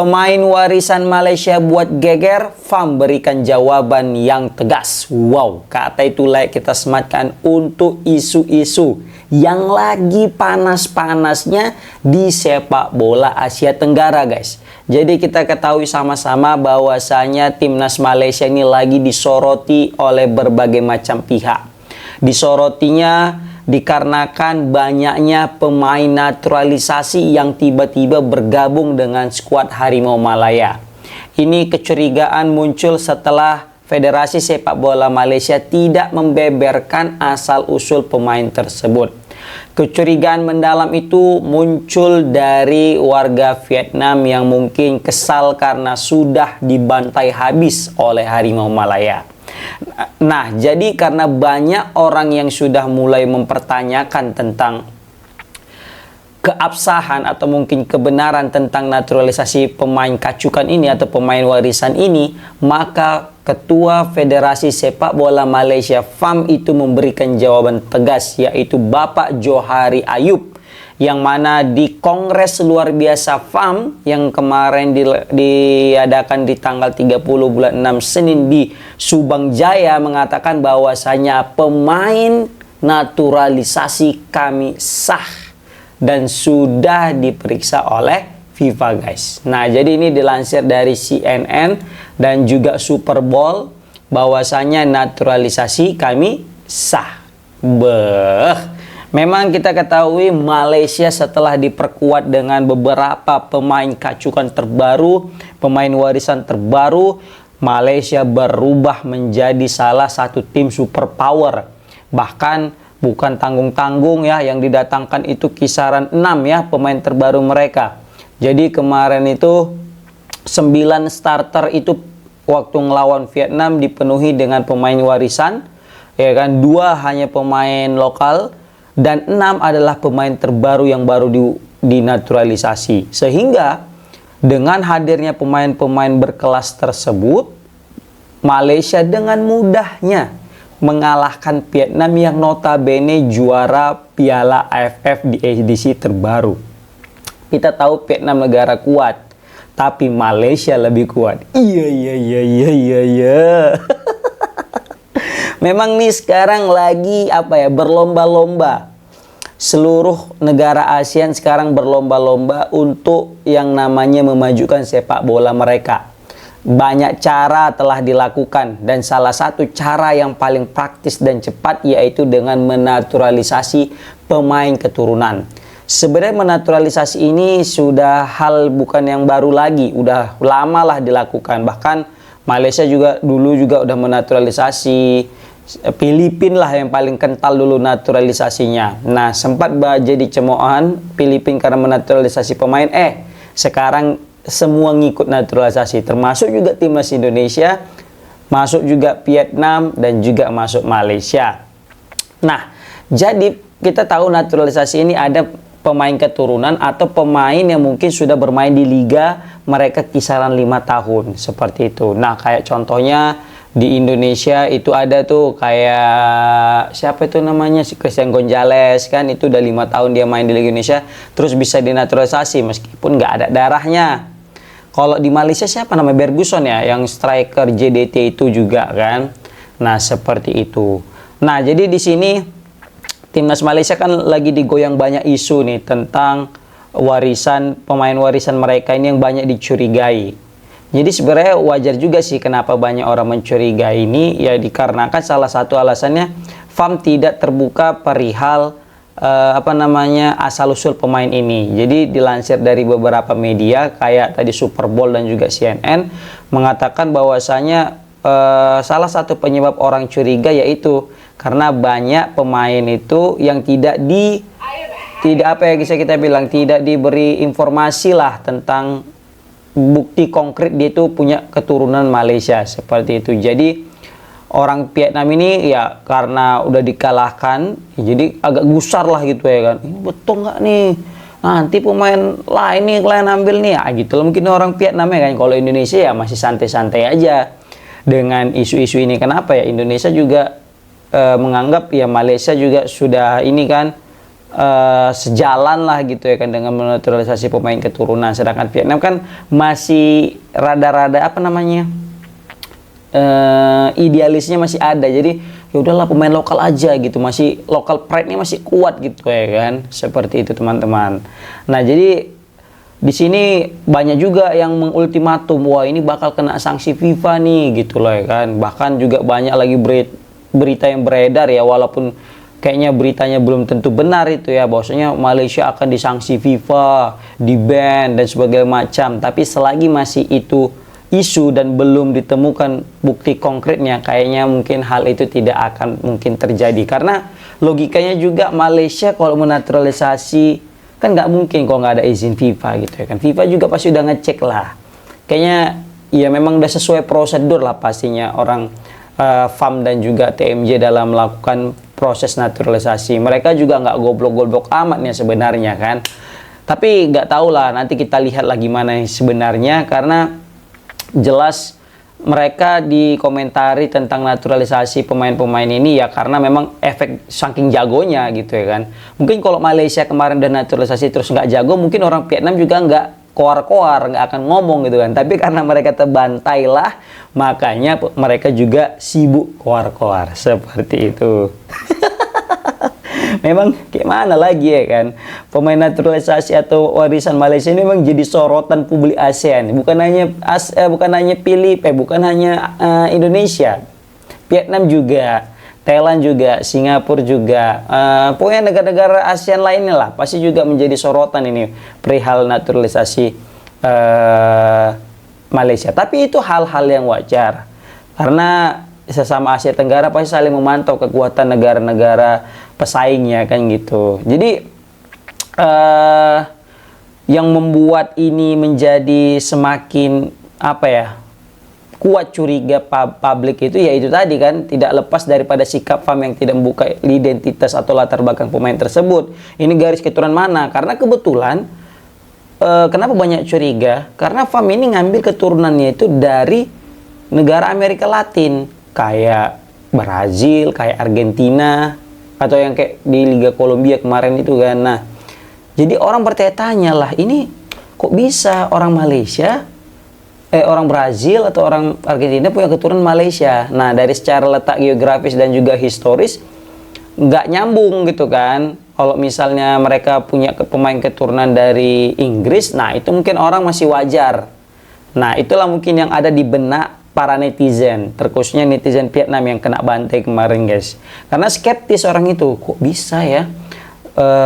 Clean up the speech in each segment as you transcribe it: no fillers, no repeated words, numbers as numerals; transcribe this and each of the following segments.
Pemain warisan Malaysia buat geger, FAM berikan jawaban yang tegas. Wow, kata itu layak kita sematkan untuk isu-isu yang lagi panas-panasnya di sepak bola Asia Tenggara, guys. Jadi kita ketahui sama-sama bahwasanya timnas Malaysia ini lagi disoroti oleh berbagai macam pihak. Disorotinya dikarenakan banyaknya pemain naturalisasi yang tiba-tiba bergabung dengan skuad Harimau Malaya. Ini kecurigaan muncul setelah Federasi Sepak Bola Malaysia tidak membeberkan asal-usul pemain tersebut. Kecurigaan mendalam itu muncul dari warga Vietnam yang mungkin kesal karena sudah dibantai habis oleh Harimau Malaya. Nah, jadi karena banyak orang yang sudah mulai mempertanyakan tentang keabsahan atau mungkin kebenaran tentang naturalisasi pemain kacukan ini atau pemain warisan ini, maka Ketua Federasi Sepak Bola Malaysia FAM itu memberikan jawaban tegas, yaitu Bapak Johari Ayub, yang mana di Kongres Luar Biasa FAM yang kemarin diadakan di tanggal 30 bulan 6 Senin di Subang Jaya mengatakan bahwasanya pemain naturalisasi kami sah dan sudah diperiksa oleh FIFA, guys. Nah, jadi ini dilansir dari CNN dan juga Super Bowl bahwasanya naturalisasi kami sah. Memang kita ketahui Malaysia setelah diperkuat dengan beberapa pemain kacukan terbaru, pemain warisan terbaru, Malaysia berubah menjadi salah satu tim superpower. Bahkan bukan tanggung-tanggung ya, yang didatangkan itu kisaran 6 ya pemain terbaru mereka. Jadi kemarin itu 9 starter itu waktu ngelawan Vietnam dipenuhi dengan pemain warisan, ya kan, 2 hanya pemain lokal dan 6 adalah pemain terbaru yang baru dinaturalisasi. Sehingga dengan hadirnya pemain-pemain berkelas tersebut, Malaysia dengan mudahnya mengalahkan Vietnam yang notabene juara Piala AFF di edisi terbaru. Kita tahu Vietnam negara kuat, tapi Malaysia lebih kuat. Iya. Memang nih sekarang lagi berlomba-lomba. Seluruh negara ASEAN sekarang berlomba-lomba untuk yang namanya memajukan sepak bola mereka. Banyak cara telah dilakukan dan salah satu cara yang paling praktis dan cepat yaitu dengan menaturalisasi pemain keturunan. Sebenarnya menaturalisasi ini sudah hal bukan yang baru lagi, udah lama lah dilakukan. Bahkan Malaysia juga dulu udah menaturalisasi. Filipina lah yang paling kental dulu naturalisasinya. Nah, sempat jadi cemoohan Filipina karena menaturalisasi pemain. Sekarang semua ngikut naturalisasi, termasuk juga timnas Indonesia, masuk juga Vietnam dan juga masuk Malaysia. Nah, jadi kita tahu naturalisasi ini ada pemain keturunan atau pemain yang mungkin sudah bermain di liga mereka kisaran 5 tahun seperti itu. Nah, kayak contohnya di Indonesia itu ada tuh kayak siapa itu namanya, si Christian Gonzalez kan, itu udah 5 tahun dia main di Liga Indonesia terus bisa dinaturalisasi meskipun nggak ada darahnya. Kalau di Malaysia siapa namanya, Berguson ya, yang striker JDT itu juga kan. Nah, seperti itu. Nah, jadi di sini timnas Malaysia kan lagi digoyang banyak isu nih tentang warisan, pemain warisan mereka ini yang banyak dicurigai. Jadi sebenarnya wajar juga sih kenapa banyak orang mencurigai ini, ya dikarenakan salah satu alasannya FAM tidak terbuka perihal asal-usul pemain ini. Jadi dilansir dari beberapa media kayak tadi Super Bowl dan juga CNN mengatakan bahwasanya salah satu penyebab orang curiga yaitu karena banyak pemain itu yang tidak diberi informasi lah tentang bukti konkret dia itu punya keturunan Malaysia seperti itu. Jadi orang Vietnam ini ya karena udah dikalahkan, jadi agak gusar lah gitu ya kan. Ini betul nggak nih? Nanti pemain lain nih kalian ambil nih ya gitu loh. Mungkin orang Vietnam ya kan. Kalau Indonesia ya masih santai-santai aja dengan isu-isu ini. Kenapa ya? Indonesia juga menganggap ya Malaysia juga sudah ini kan sejalan lah gitu ya kan dengan menaturalisasi pemain keturunan. Sedangkan Vietnam kan masih rada-rada apa namanya, idealisnya masih ada. Jadi ya udahlah pemain lokal aja gitu, masih lokal pride-nya masih kuat gitu ya kan, seperti itu teman-teman. Nah jadi di sini banyak juga yang mengultimatum, wah ini bakal kena sanksi FIFA nih gitu loh ya kan. Bahkan juga banyak lagi berita yang beredar ya, walaupun kayaknya beritanya belum tentu benar itu ya, bahwasanya Malaysia akan disanksi FIFA, di-ban dan sebagainya macam. Tapi selagi masih itu isu dan belum ditemukan bukti konkretnya, kayaknya mungkin hal itu tidak akan mungkin terjadi. Karena logikanya juga Malaysia kalau menaturalisasi kan nggak mungkin kalau nggak ada izin FIFA gitu ya kan. FIFA juga pasti udah ngecek lah. Kayaknya ya memang udah sesuai prosedur lah pastinya orang FAM dan juga TMJ dalam melakukan proses naturalisasi. Mereka juga nggak goblok-goblok amat nih sebenarnya kan. Tapi nggak tahu lah, nanti kita lihat lagi mana yang sebenarnya, karena jelas mereka dikomentari tentang naturalisasi pemain-pemain ini ya karena memang efek saking jagonya gitu ya kan. Mungkin kalau Malaysia kemarin udah naturalisasi terus nggak jago, mungkin orang Vietnam juga nggak koar-koar, nggak akan ngomong gitu kan. Tapi karena mereka terbantai lah, makanya mereka juga sibuk koar-koar seperti itu. Memang gimana lagi ya kan, pemain naturalisasi atau warisan Malaysia ini memang jadi sorotan publik ASEAN. Bukan hanya bukan hanya Indonesia, Vietnam juga, Thailand juga, Singapura juga, pokoknya negara-negara ASEAN lainnya lah pasti juga menjadi sorotan ini perihal naturalisasi Malaysia. Tapi itu hal-hal yang wajar karena sesama Asia Tenggara pasti saling memantau kekuatan negara-negara pesaingnya kan gitu. Jadi yang membuat ini menjadi semakin apa ya, kuat curiga publik itu yaitu tadi kan, tidak lepas daripada sikap FAM yang tidak membuka identitas atau latar belakang pemain tersebut. Ini garis keturunan mana? Karena kebetulan kenapa banyak curiga? Karena FAM ini ngambil keturunannya itu dari negara Amerika Latin, kayak Brazil, kayak Argentina, atau yang kayak di Liga Kolombia kemarin itu kan. Nah, jadi orang bertanya-tanya lah, ini kok bisa orang Malaysia, orang Brazil atau orang Argentina punya keturunan Malaysia? Nah, dari secara letak geografis dan juga historis nggak nyambung gitu kan. Kalau misalnya mereka punya pemain keturunan dari Inggris, nah itu mungkin orang masih wajar. Nah, itulah mungkin yang ada di benak para netizen, terkhususnya netizen Vietnam yang kena bantai kemarin guys. Karena skeptis orang itu, kok bisa ya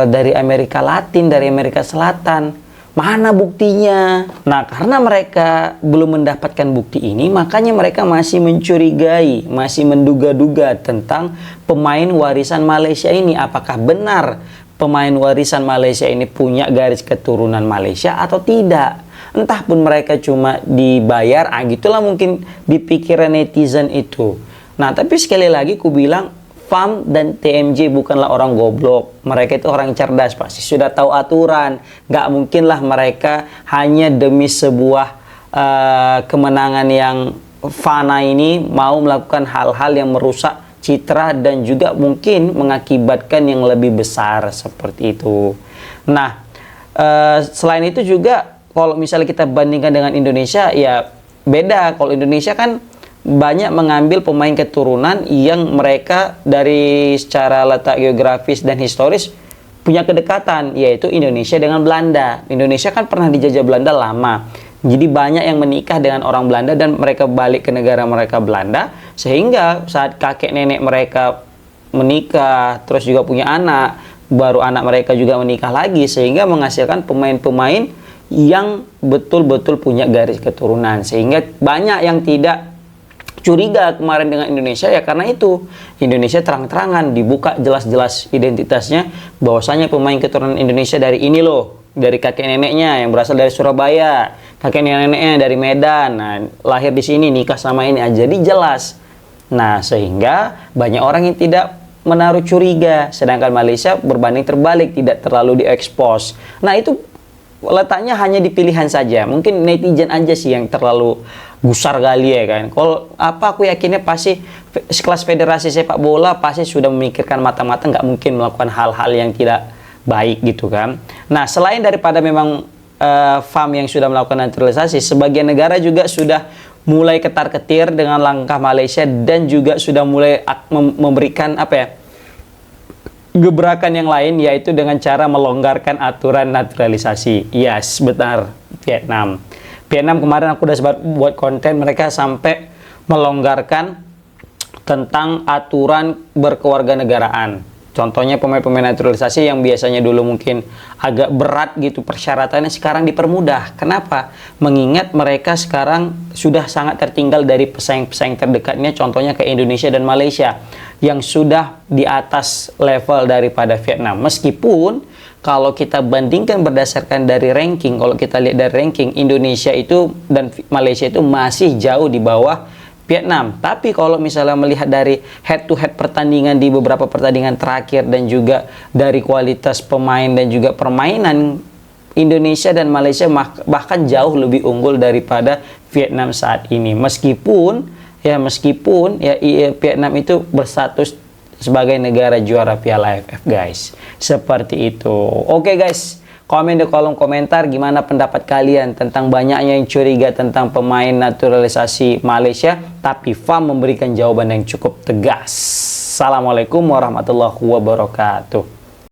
dari Amerika Latin, dari Amerika Selatan, mana buktinya? Nah, karena mereka belum mendapatkan bukti ini, makanya mereka masih mencurigai, masih menduga-duga tentang pemain warisan Malaysia ini. Apakah benar pemain warisan Malaysia ini punya garis keturunan Malaysia atau tidak? Entah pun mereka cuma dibayar, gitulah mungkin di pikiran netizen itu. Nah, tapi sekali lagi ku bilang, FAM dan TMJ bukanlah orang goblok. Mereka itu orang cerdas, pasti sudah tahu aturan. Nggak mungkinlah mereka hanya demi sebuah kemenangan yang fana ini mau melakukan hal-hal yang merusak citra dan juga mungkin mengakibatkan yang lebih besar seperti itu. Nah, selain itu juga kalau misalnya kita bandingkan dengan Indonesia, ya beda. Kalau Indonesia kan banyak mengambil pemain keturunan yang mereka dari secara letak geografis dan historis punya kedekatan, yaitu Indonesia dengan Belanda. Indonesia kan pernah dijajah Belanda lama. Jadi banyak yang menikah dengan orang Belanda dan mereka balik ke negara mereka Belanda. Sehingga saat kakek nenek mereka menikah, terus juga punya anak, baru anak mereka juga menikah lagi, sehingga menghasilkan pemain-pemain yang betul-betul punya garis keturunan. Sehingga banyak yang tidak curiga kemarin dengan Indonesia, ya karena itu Indonesia terang-terangan dibuka jelas-jelas identitasnya, bahwasanya pemain keturunan Indonesia dari ini loh, dari kakek neneknya yang berasal dari Surabaya, kakek neneknya dari Medan, nah lahir di sini, nikah sama ini aja, jadi jelas. Nah, sehingga banyak orang yang tidak menaruh curiga, sedangkan Malaysia berbanding terbalik, tidak terlalu diekspos. Nah, itu letaknya hanya di pilihan saja. Mungkin netizen aja sih yang terlalu gusar kali ya kan. Kalau aku yakinnya pasti kelas federasi sepak bola pasti sudah memikirkan matang-matang, nggak mungkin melakukan hal-hal yang tidak baik gitu kan. Nah, selain daripada memang FAM yang sudah melakukan naturalisasi, sebagian negara juga sudah mulai ketar-ketir dengan langkah Malaysia dan juga sudah mulai memberikan apa ya, gebrakan yang lain, yaitu dengan cara melonggarkan aturan naturalisasi. Yes, benar, Vietnam. Vietnam kemarin aku udah sempat buat konten, mereka sampai melonggarkan tentang aturan berkewarganegaraan. Contohnya pemain-pemain naturalisasi yang biasanya dulu mungkin agak berat gitu persyaratannya, sekarang dipermudah. Kenapa? Mengingat mereka sekarang sudah sangat tertinggal dari pesaing-pesaing terdekatnya, contohnya ke Indonesia dan Malaysia yang sudah di atas level daripada Vietnam. Meskipun kalau kita bandingkan berdasarkan dari ranking, kalau kita lihat dari ranking, Indonesia itu dan Malaysia itu masih jauh di bawah Vietnam. Tapi kalau misalnya melihat dari head to head pertandingan di beberapa pertandingan terakhir dan juga dari kualitas pemain dan juga permainan, Indonesia dan Malaysia bahkan jauh lebih unggul daripada Vietnam saat ini. Meskipun Vietnam itu berstatus sebagai negara juara Piala AFF, guys. Seperti itu. Oke, guys. Komen di kolom komentar gimana pendapat kalian tentang banyaknya yang curiga tentang pemain naturalisasi Malaysia, tapi FAM memberikan jawaban yang cukup tegas. Assalamualaikum warahmatullahi wabarakatuh.